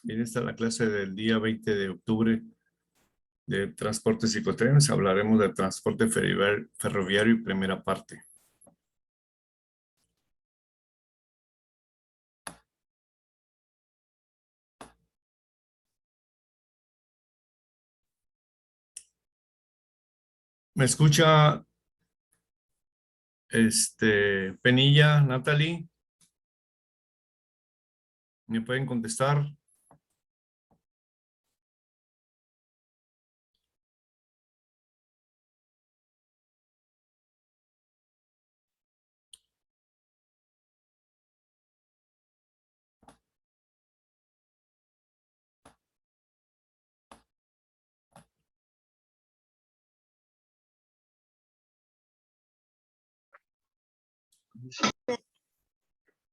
Bien, esta es la clase del día 20 de octubre de transportes y ciclotrenes. Hablaremos de transporte ferroviario y primera parte. ¿Me escucha Penilla, Natalie? ¿Me pueden contestar?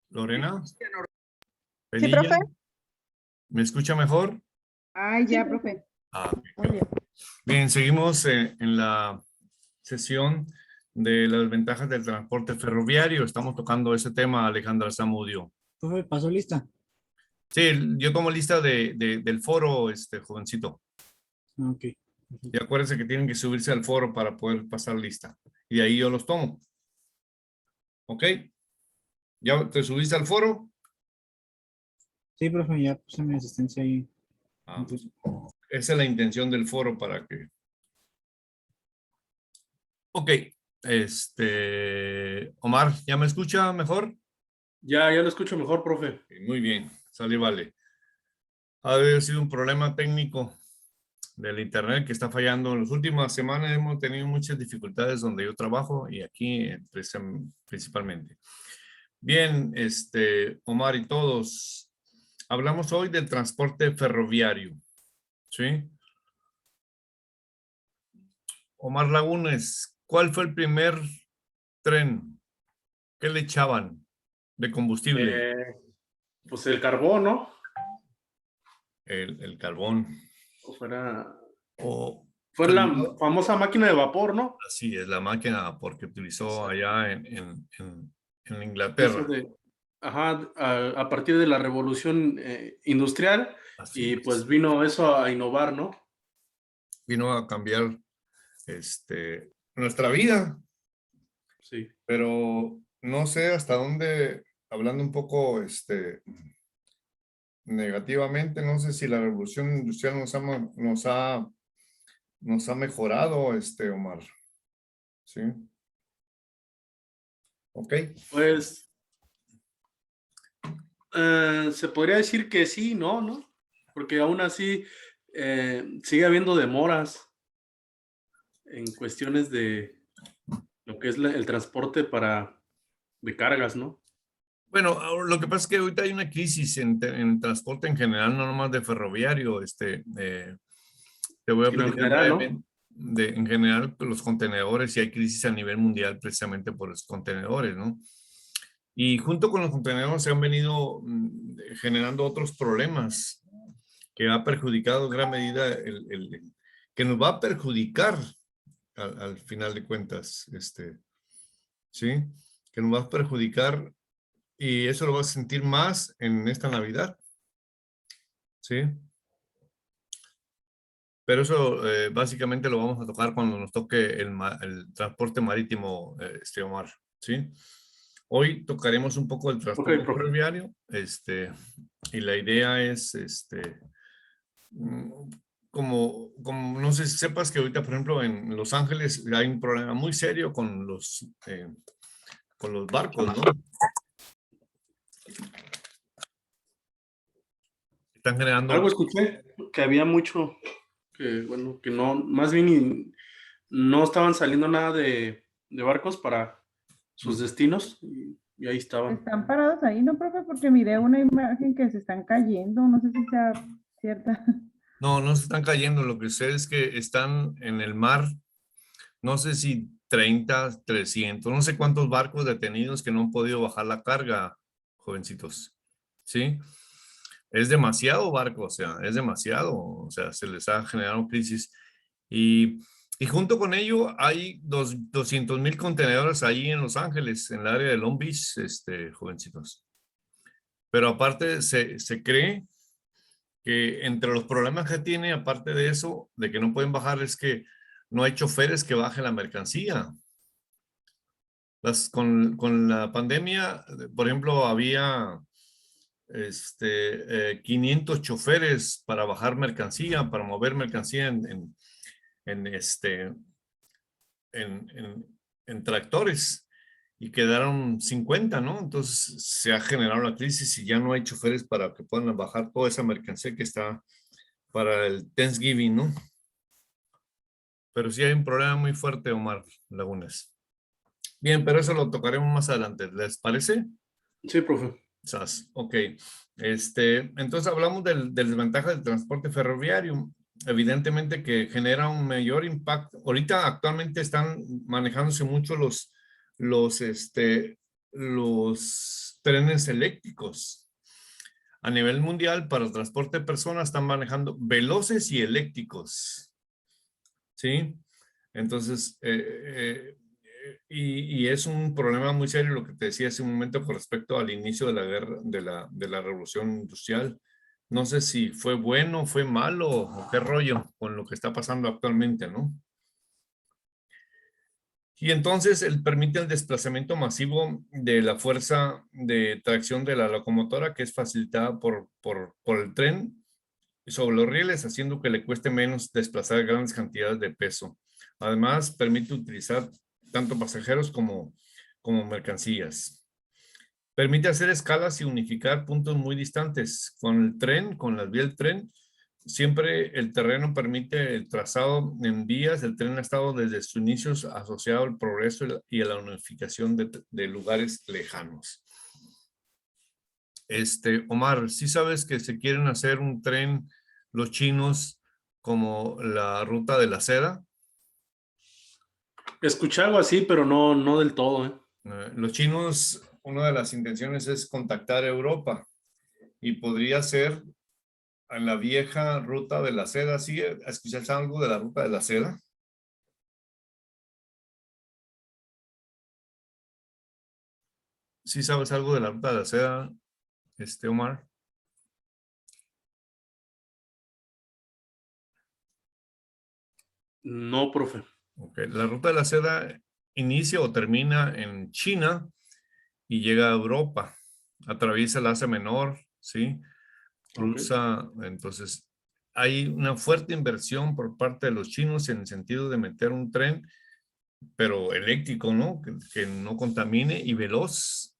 Lorena, Sí, profe. Penilla, ¿me escucha mejor? Ay, ya, profe. Ah, Muy bien. bien, seguimos en la sesión de las ventajas del transporte ferroviario. Estamos tocando ese tema, Alejandra Zamudio. Profe, ¿pasó lista? Sí, yo tomo lista del foro, jovencito. Ok. Y acuérdense que tienen que subirse al foro para poder pasar lista. Y de ahí yo los tomo. ¿Ok? ¿Ya te subiste al foro? Sí, profe, ya puse mi asistencia ahí. Ah, pues, esa es la intención del foro para que... Ok. Omar, ¿ya me escucha mejor? Ya lo escucho mejor, profe. Muy bien, sale, vale. Ha haber sido un problema técnico del internet que está fallando. En las últimas semanas hemos tenido muchas dificultades donde yo trabajo y aquí principalmente. Bien, Omar y todos, hablamos hoy del transporte ferroviario, ¿sí? Omar Lagunes, ¿cuál fue el primer tren que le echaban de combustible? Pues el carbón, ¿no? El carbón. O fuera... O, Fue la famosa máquina de vapor, ¿no? así es, la máquina porque utilizó allá en Eso Inglaterra. ajá, a partir de la revolución industrial. Así Y pues es. vino eso a innovar, ¿no? Vino a cambiar nuestra vida, Sí. pero no sé hasta dónde, hablando un poco negativamente, no sé si la revolución industrial nos ha mejorado, Omar. ¿Sí? ¿Ok? Pues se podría decir que sí, ¿no? Porque aún así sigue habiendo demoras en cuestiones de lo que es el transporte de cargas, ¿no? Bueno, lo que pasa es que ahorita hay una crisis en transporte en general, no nomás de ferroviario. Te voy a Sino en platicar general, ¿no? brevemente en general los contenedores, y hay crisis a nivel mundial precisamente por los contenedores, ¿no? Y junto con los contenedores se han venido generando otros problemas que ha perjudicado en gran medida, que nos va a perjudicar al final de cuentas, ¿sí? Que nos va a perjudicar y eso lo vas a sentir más en esta Navidad, ¿sí? Pero eso básicamente lo vamos a tocar cuando nos toque el transporte marítimo, Omar, ¿sí? Hoy tocaremos un poco el Ok, transporte profe. ferroviario, y la idea es, como no sé si sepas que ahorita, por ejemplo, en Los Ángeles hay un problema muy serio con los barcos, ¿no? Están generando... Algo escuché que había mucho, que bueno, que no, más bien no estaban saliendo nada de barcos para sus destinos y ahí estaban. Están parados ahí, ¿no, profe? Porque miré una imagen que se están cayendo. No sé si sea cierta. No, no se están cayendo. Lo que sé es que están en el mar, no sé si 30, 300, no sé cuántos barcos detenidos que no han podido bajar la carga, jovencitos. ¿Sí? Es demasiado barco, o sea, es demasiado. O sea, se les ha generado crisis. Y, y junto con ello hay 200,000 contenedores ahí en Los Ángeles, en el área de Long Beach, jovencitos. Pero aparte se cree que entre los problemas que tiene, aparte de eso, de que no pueden bajar, es que no hay choferes que bajen la mercancía. Con la pandemia, por ejemplo, había 500 choferes para bajar mercancía, para mover mercancía en, en tractores, y quedaron 50, ¿no? Entonces se ha generado la crisis y ya no hay choferes para que puedan bajar toda esa mercancía que está para el Thanksgiving, ¿no? Pero sí hay un problema muy fuerte, Omar Lagunes. Bien, pero eso lo tocaremos más adelante. ¿Les parece? Sí, profe. Ok. Entonces hablamos de desventaja del transporte ferroviario. Evidentemente que genera un mayor impacto. Ahorita actualmente están manejándose mucho los trenes eléctricos. A nivel mundial, para el transporte de personas están manejando veloces y eléctricos. ¿Sí? Entonces, y es un problema muy serio lo que te decía hace un momento con respecto al inicio de la guerra, de la revolución industrial. No sé si fue bueno, fue malo o qué rollo con lo que está pasando actualmente, ¿no? Y entonces él permite el desplazamiento masivo de la fuerza de tracción de la locomotora, que es facilitada por el tren sobre los rieles, haciendo que le cueste menos desplazar grandes cantidades de peso. Además, permite utilizar tanto pasajeros como mercancías. Permite hacer escalas y unificar puntos muy distantes. Con el tren, con las vías del tren, siempre el terreno permite el trazado en vías. El tren ha estado desde sus inicios asociado al progreso y a la unificación de lugares lejanos. Omar, ¿sí sabes que se quieren hacer un tren los chinos como la ruta de la seda? Escuché algo así, pero no del todo, ¿eh? Los chinos, una de las intenciones es contactar a Europa y podría ser en la vieja ruta de la seda. ¿Sí escuchaste algo de la ruta de la seda? ¿Sí sabes algo de la ruta de la seda, Omar? No, profe. Okay. La ruta de la seda inicia o termina en China y llega a Europa. Atraviesa el Asia Menor, ¿sí? Cruza, entonces hay una fuerte inversión por parte de los chinos en el sentido de meter un tren, pero eléctrico, ¿no? Que no contamine y veloz,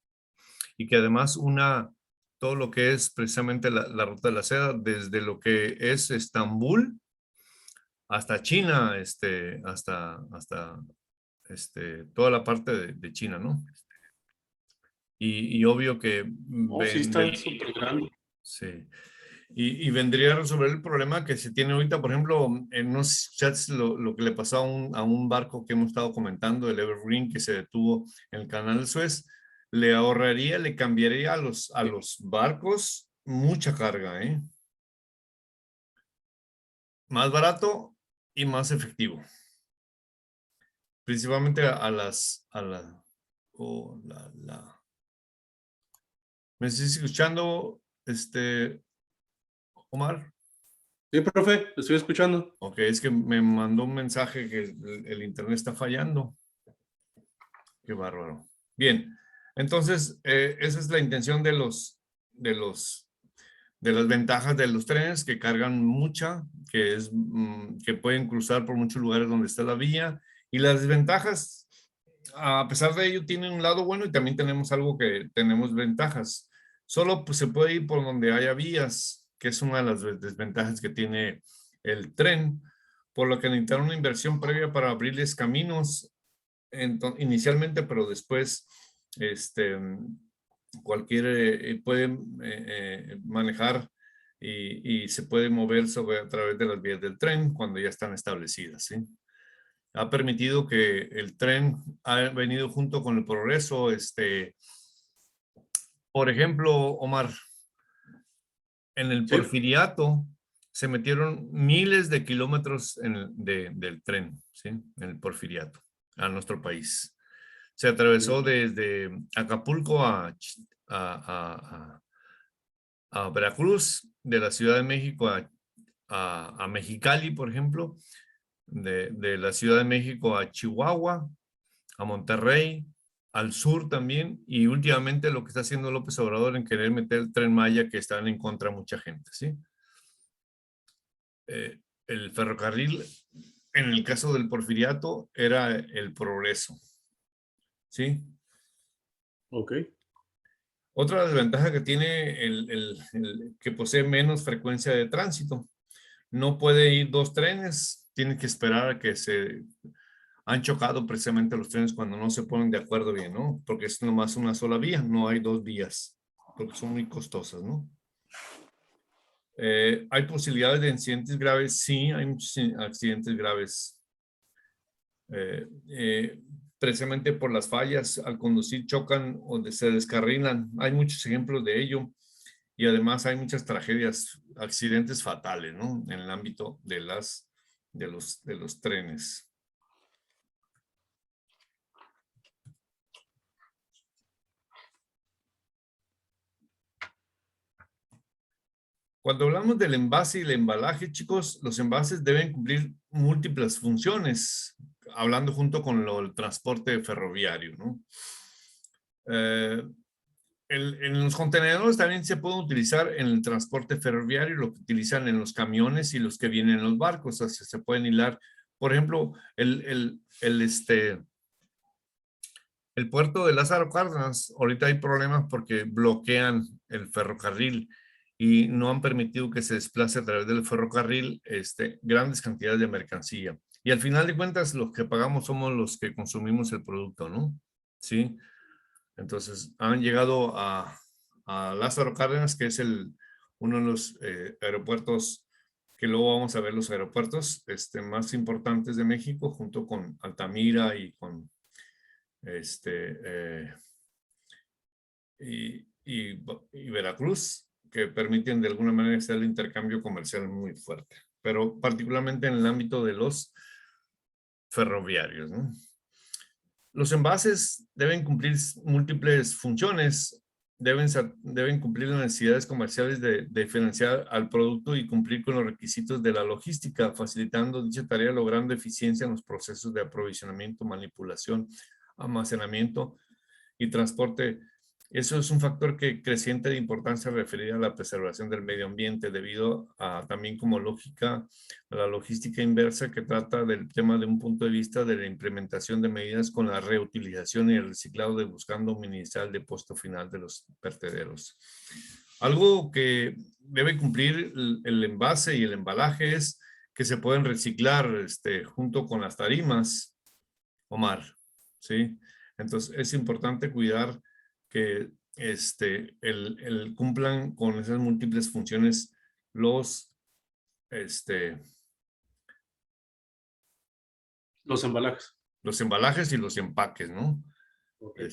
y que además una todo lo que es precisamente la ruta de la seda, desde lo que es Estambul hasta China, hasta toda la parte de China, ¿no? Y obvio que Oh, sí, está súper grande. sí. Y vendría a resolver el problema que se tiene ahorita, por ejemplo, en unos chats, lo que le pasó a un barco que hemos estado comentando, el Evergreen, que se detuvo en el canal de Suez. Le ahorraría, le cambiaría a los barcos mucha carga, ¿eh? Más barato y más efectivo. Principalmente ¿Me estás escuchando, Omar? Sí, profe, lo estoy escuchando. Ok, es que me mandó un mensaje que el internet está fallando. Qué bárbaro. Bien, entonces esa es la intención de las ventajas de los trenes, que cargan mucha, que pueden cruzar por muchos lugares donde está la vía. Y las desventajas, a pesar de ello, tienen un lado bueno y también tenemos algo que tenemos ventajas. Solo pues, se puede ir por donde haya vías, que es una de las desventajas que tiene el tren, por lo que necesitan una inversión previa para abrirles caminos inicialmente, pero después cualquier puede manejar y se puede mover a través de las vías del tren cuando ya están establecidas, ¿sí? Ha permitido que el tren ha venido junto con el progreso. Por ejemplo, Omar, en el Sí. Porfiriato se metieron miles de kilómetros del tren, ¿sí? En el Porfiriato, a nuestro país. Se atravesó desde Acapulco a a Veracruz, de la Ciudad de México a Mexicali, por ejemplo, de la Ciudad de México a Chihuahua, a Monterrey, al sur también, y últimamente lo que está haciendo López Obrador en querer meter el Tren Maya, que están en contra mucha gente, ¿sí? El ferrocarril, en el caso del Porfiriato, era el progreso, ¿sí? Ok. Otra desventaja que tiene que posee menos frecuencia de tránsito. No puede ir 2 trenes, tiene que esperar a que han chocado precisamente los trenes cuando no se ponen de acuerdo bien, ¿no? Porque es nomás una sola vía, no hay 2 vías, porque son muy costosas, ¿no? ¿Hay posibilidades de accidentes graves? Sí, hay muchos accidentes graves. Precisamente por las fallas, al conducir chocan o se descarrilan. Hay muchos ejemplos de ello. Y además hay muchas tragedias, accidentes fatales, ¿no? En el ámbito de los trenes. Cuando hablamos del envase y el embalaje, chicos, los envases deben cumplir múltiples funciones, hablando junto con el transporte ferroviario, ¿no? En los contenedores también se pueden utilizar en el transporte ferroviario, lo que utilizan en los camiones y los que vienen en los barcos, o sea, se pueden hilar. Por ejemplo, el puerto de Lázaro Cárdenas, ahorita hay problemas porque bloquean el ferrocarril y no han permitido que se desplace a través del ferrocarril grandes cantidades de mercancía. Y al final de cuentas, los que pagamos somos los que consumimos el producto, ¿no? Sí. Entonces, han llegado a Lázaro Cárdenas, que es uno de los aeropuertos, que luego vamos a ver los aeropuertos más importantes de México, junto con Altamira y con y Veracruz, que permiten de alguna manera hacer el intercambio comercial muy fuerte, pero particularmente en el ámbito de los ferroviarios, ¿no? Los envases deben cumplir múltiples funciones, deben cumplir las necesidades comerciales de diferenciar al producto y cumplir con los requisitos de la logística, facilitando dicha tarea, logrando eficiencia en los procesos de aprovisionamiento, manipulación, almacenamiento y transporte. Eso es un factor creciente de importancia referido a la preservación del medio ambiente, debido a también como lógica a la logística inversa, que trata del tema de un punto de vista de la implementación de medidas con la reutilización y el reciclado, de buscando minimizar el depósito final de los vertederos. Algo que debe cumplir el envase y el embalaje es que se pueden reciclar junto con las tarimas, Omar, ¿sí? Entonces es importante cuidar que cumplan con esas múltiples funciones los embalajes y los empaques, ¿no? Okay.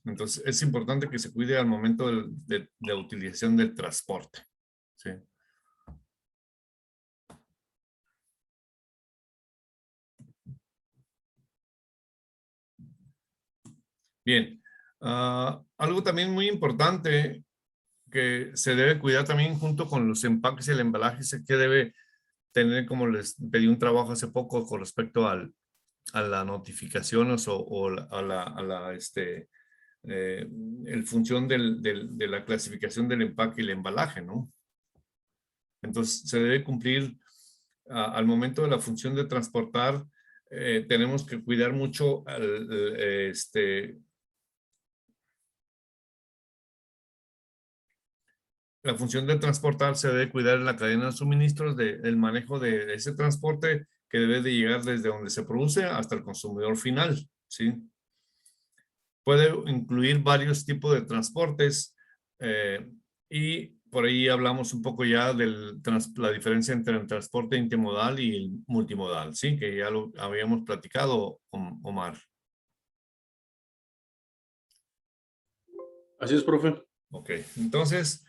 Entonces es importante que se cuide al momento de la utilización del transporte, ¿sí? Bien. Algo también muy importante que se debe cuidar también junto con los empaques y el embalaje, es que debe tener, como les pedí un trabajo hace poco con respecto a la notificación el función de la clasificación del empaque y el embalaje, ¿no? Entonces se debe cumplir al momento de la función de transportar. Tenemos que cuidar mucho la función de transportar. Se debe cuidar en la cadena de suministros del manejo de ese transporte, que debe de llegar desde donde se produce hasta el consumidor final, ¿sí? Puede incluir varios tipos de transportes y por ahí hablamos un poco ya de la diferencia entre el transporte intermodal y el multimodal, ¿sí? Que ya lo habíamos platicado, Omar. Así es, profe. Ok, entonces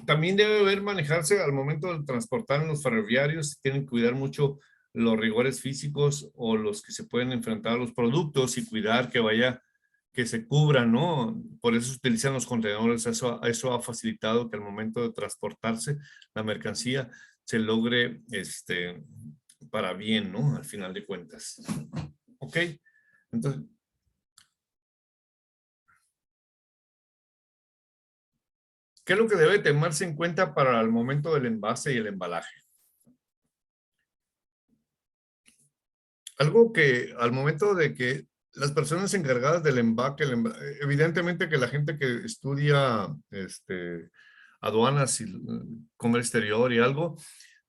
también debe manejarse al momento de transportar en los ferroviarios. Tienen que cuidar mucho los rigores físicos o los que se pueden enfrentar a los productos, y cuidar que que se cubran, ¿no? Por eso se utilizan los contenedores. Eso ha facilitado que al momento de transportarse la mercancía se logre para bien, ¿no? Al final de cuentas. ¿Ok? Entonces, ¿qué es lo que debe tomarse en cuenta para el momento del envase y el embalaje? Algo que al momento de que las personas encargadas del empaque, evidentemente que la gente que estudia aduanas y comercio exterior y algo,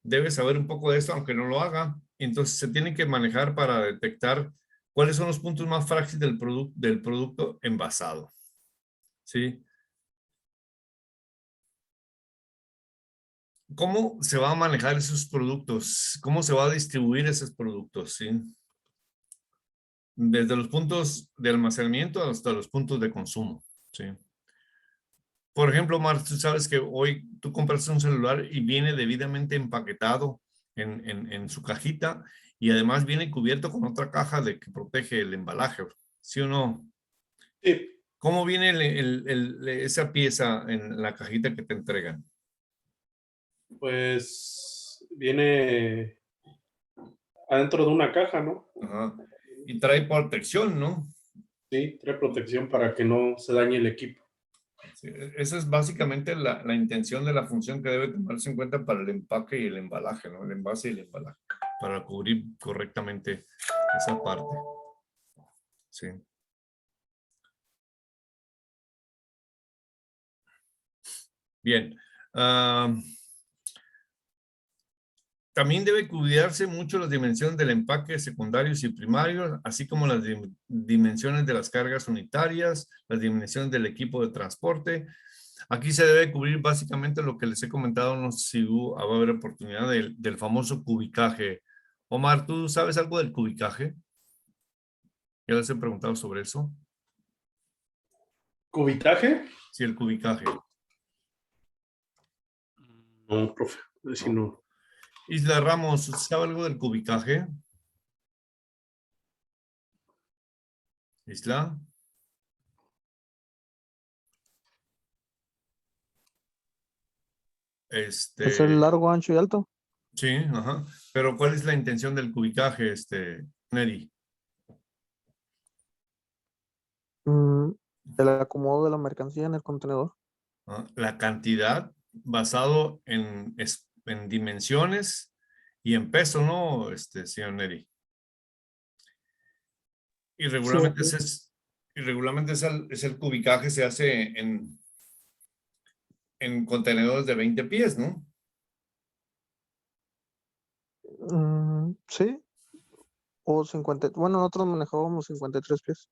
debe saber un poco de esto, aunque no lo haga. Entonces se tiene que manejar para detectar cuáles son los puntos más frágiles del producto envasado. ¿Sí? ¿Cómo se va a manejar esos productos? ¿Cómo se va a distribuir esos productos? ¿Sí? Desde los puntos de almacenamiento hasta los puntos de consumo. ¿Sí? Por ejemplo, Mar, tú sabes que hoy tú compras un celular y viene debidamente empaquetado en su cajita y además viene cubierto con otra caja que protege el embalaje. ¿Sí o no? Sí, ¿Cómo viene esa pieza en la cajita que te entregan? pues viene adentro de una caja, ¿no? Ajá. Y trae protección, ¿no? Sí, trae protección para que no se dañe el equipo. Sí, esa es básicamente la intención de la función que debe tomarse en cuenta para el empaque y el embalaje, ¿no? El envase y el embalaje, para cubrir correctamente esa parte. Sí. Bien. También debe cuidarse mucho las dimensiones del empaque secundarios y primarios, así como las dimensiones de las cargas unitarias, las dimensiones del equipo de transporte. Aquí se debe cubrir básicamente lo que les he comentado, no sé si va a haber oportunidad del famoso cubicaje. Omar, ¿tú sabes algo del cubicaje? Ya les he preguntado sobre eso. ¿Cubitaje? Sí, el cubicaje. No, profe, si no. Isla Ramos, ¿sabe algo del cubicaje? Isla. Es el largo, ancho y alto. Sí, ajá. Pero ¿cuál es la intención del cubicaje, Neri? Mm, el acomodo de la mercancía en el contenedor. La cantidad basado en dimensiones y en peso, ¿no, señor Neri? Y Sí, regularmente así es el cubicaje se hace en contenedores de 20 pies, ¿no? sí, o 50. Bueno, nosotros manejábamos 53 pies.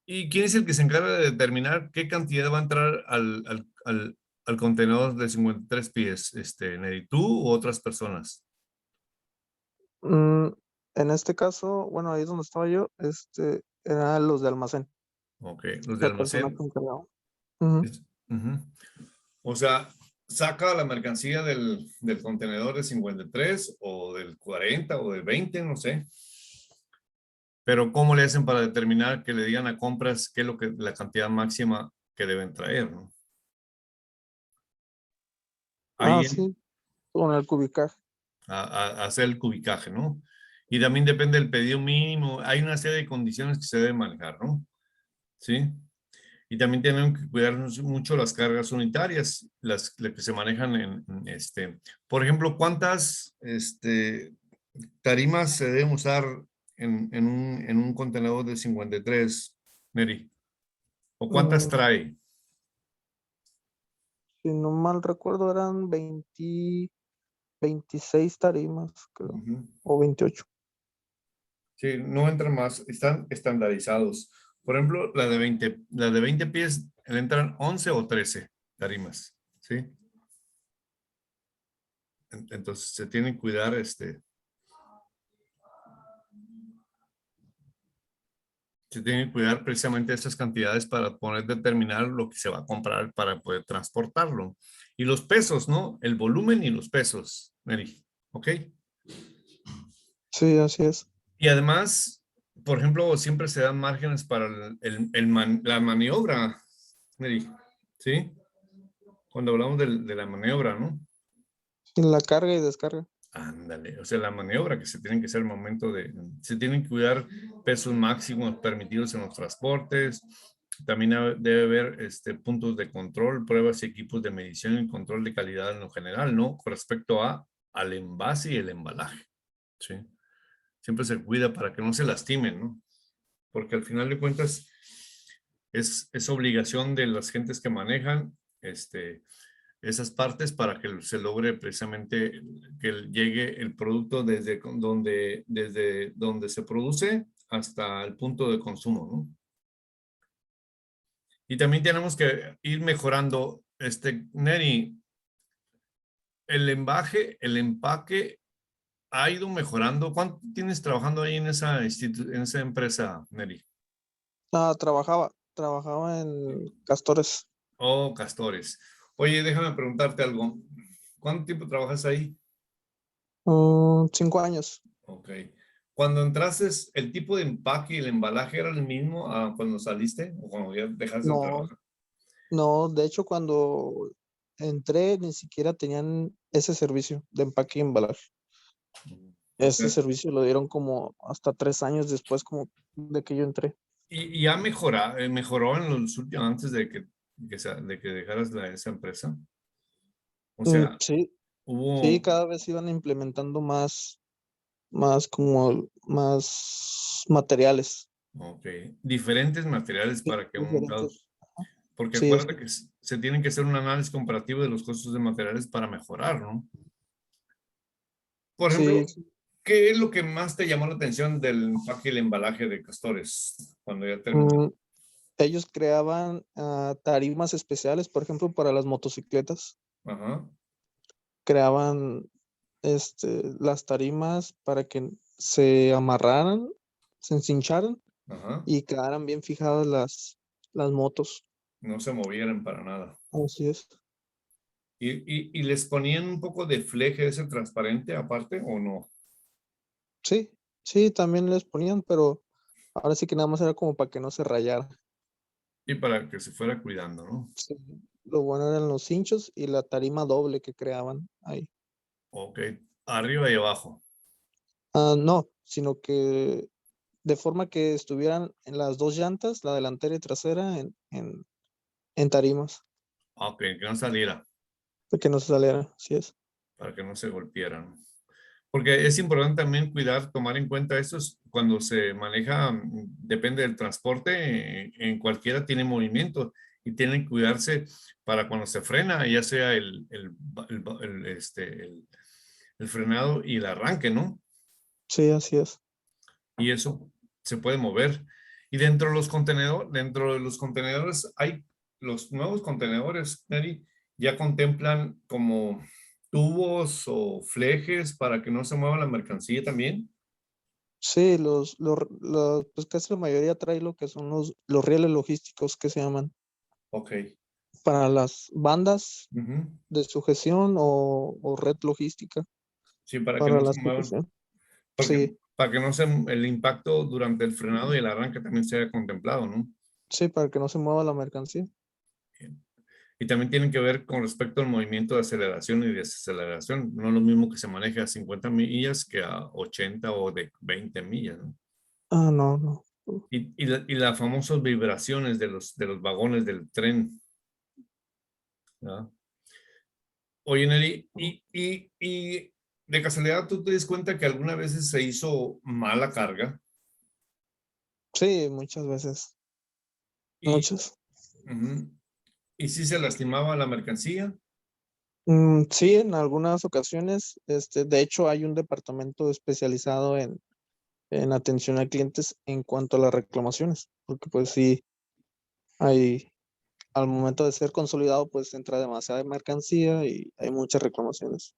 ¿Y quién es el que se encarga de determinar qué cantidad va a entrar al contenedor de 53 pies, Neri? ¿Tú u otras personas? Mm, en este caso, bueno, ahí donde estaba yo, eran los de almacén, Ok, los de la persona que almacén. encargaba. Ujú. Ujú. O sea, saca la mercancía del contenedor de 53 o del 40 o del 20, no sé. Pero ¿cómo le hacen para determinar que le digan a compras qué es la cantidad máxima que deben traer, ¿no? Ah, Ahí sí, con el cubicaje. a hacer el cubicaje, ¿no? Y también depende del pedido mínimo. Hay una serie de condiciones que se deben manejar, ¿no? Sí. Y también tienen que cuidar mucho las cargas unitarias, las que se manejan por ejemplo, ¿cuántas tarimas se deben usar en un contenedor de 53, Mary? ¿O cuántas Mm, trae? si no mal recuerdo, eran 26 tarimas, creo, Ujú. o 28. Sí, no entran más, están estandarizados. Por ejemplo, la de 20 pies, le entran 11 o 13 tarimas, ¿sí? Entonces se tienen que cuidar se tienen que cuidar precisamente estas cantidades para poder determinar lo que se va a comprar para poder transportarlo. Y los pesos, ¿no? El volumen y los pesos, Mary. ¿Ok? Sí, así es. Y además, por ejemplo, siempre se dan márgenes para la maniobra, Neri, ¿sí? Cuando hablamos de la maniobra, ¿no? En la carga y descarga. Ándale, o sea, la maniobra que se tienen que hacer al momento se tienen que cuidar pesos máximos permitidos en los transportes. También debe haber puntos de control, pruebas y equipos de medición y control de calidad en lo general, ¿no? Con respecto al envase y el embalaje, ¿sí? Siempre se cuida para que no se lastimen, ¿no? Porque al final de cuentas es obligación de las gentes que manejan esas partes para que se logre precisamente que llegue el producto desde donde se produce hasta el punto de consumo, ¿no? Y también tenemos que ir mejorando, Neri, el empaque ha ido mejorando. ¿Cuánto tienes trabajando ahí en esa empresa, Neri? Trabajaba en Castores. Oh, Castores. Oye, déjame preguntarte algo. ¿Cuánto tiempo trabajas ahí? 5 años. Ok. Cuando entraste, ¿el tipo de empaque y el embalaje era el mismo cuando saliste o cuando ya dejaste de No, trabajar? no, de hecho cuando entré ni siquiera tenían ese servicio de empaque y embalaje. O Ese sea, servicio lo dieron como hasta 3 años después como de que yo entré. y ha mejoró en los últimos, antes de que dejaras esa empresa. O sea, Sí, sí, hubo, cada vez iban implementando más materiales. ok, diferentes materiales Sí, para que diferentes. porque Sí, acuérdate que se tienen que hacer un análisis comparativo de los costos de materiales para mejorar, ¿no? Por ejemplo, sí. ¿qué es lo que más te llamó la atención del empaque y el embalaje de Castores cuando ya terminó? Mm, Ellos creaban tarimas especiales, por ejemplo, para las motocicletas. Ajá, Creaban las tarimas para que se amarraran, se encincharan ajá. y quedaran bien fijadas las motos. No se movieran para nada. Así es. ¿Y les ponían un poco de fleje ese transparente aparte o no? Sí, sí, también les ponían, pero ahora sí que nada más era como para que no se rayara. Y para que se fuera cuidando, ¿no? Sí. Lo bueno eran los cinchos y la tarima doble que creaban ahí. Ok, arriba y abajo. No, sino que de forma que estuvieran en las dos llantas, la delantera y trasera, en tarimas, Ok, que no saliera, para que no se saliera, así es. para que no se golpearan. Porque es importante también cuidar, tomar en cuenta esto cuando se maneja, depende del transporte, en cualquiera tiene movimiento y tienen que cuidarse para cuando se frena, ya sea el frenado y el arranque, ¿no? Sí, así es. Y eso se puede mover. Y dentro de los contenedores hay los nuevos contenedores, Mary, ya contemplan como tubos o flejes para que no se mueva la mercancía también. Sí, pues casi la mayoría trae lo que son los rieles logísticos que se llaman Ok. para las bandas Ujú. de sujeción o red logística Sí, para que para no la se muevan, sujeción. porque Sí, para que no se, el impacto durante el frenado y el arranque también sea contemplado, ¿no? sí, para que no se mueva la mercancía. Y también tienen que ver con respecto al movimiento de aceleración y desaceleración. No es lo mismo que se maneje a 50 millas que a 80 o de 20 millas, ¿no? No, no. Y las famosas vibraciones de los vagones del tren, ¿no? Oye, Nelly, y de casualidad, ¿tú te das cuenta que algunas veces se hizo mala carga? Sí, muchas veces, Y, muchas. ujú, y sí se lastimaba la mercancía. Sí, en algunas ocasiones, de hecho, hay un departamento especializado en atención a clientes en cuanto a las reclamaciones, porque pues sí, hay, al momento de ser consolidado, pues entra demasiada mercancía y hay muchas reclamaciones.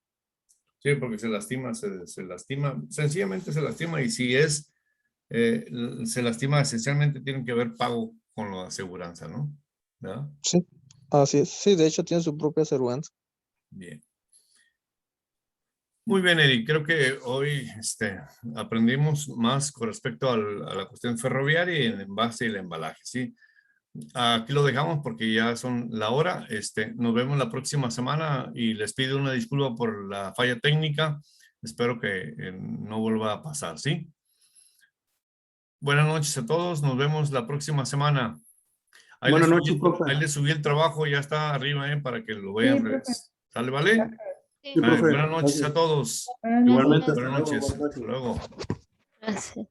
Sí, porque se lastima, se lastima, sencillamente se lastima. Y si se lastima, esencialmente tienen que ver pago con la aseguranza, ¿no? ¿Verdad? Sí, así es. Sí, de hecho tiene su propia aseguranza. Bien. Muy bien, Eric. Creo que hoy aprendimos más con respecto a la cuestión ferroviaria y el envase y el embalaje, ¿sí? Aquí lo dejamos porque ya son la hora. Nos vemos la próxima semana y les pido una disculpa por la falla técnica. Espero que no vuelva a pasar, ¿sí? Buenas noches a todos. Nos vemos la próxima semana. Buenas noches, profe. Ahí les subí el trabajo, ya está arriba, para que lo Sí, vean. profe. ¿Sale, vale? Gracias. Sí, profe. Buenas noches Gracias. a todos. Buenas noches. Igualmente. Buenas noches. Buenas noches. Hasta luego. Gracias.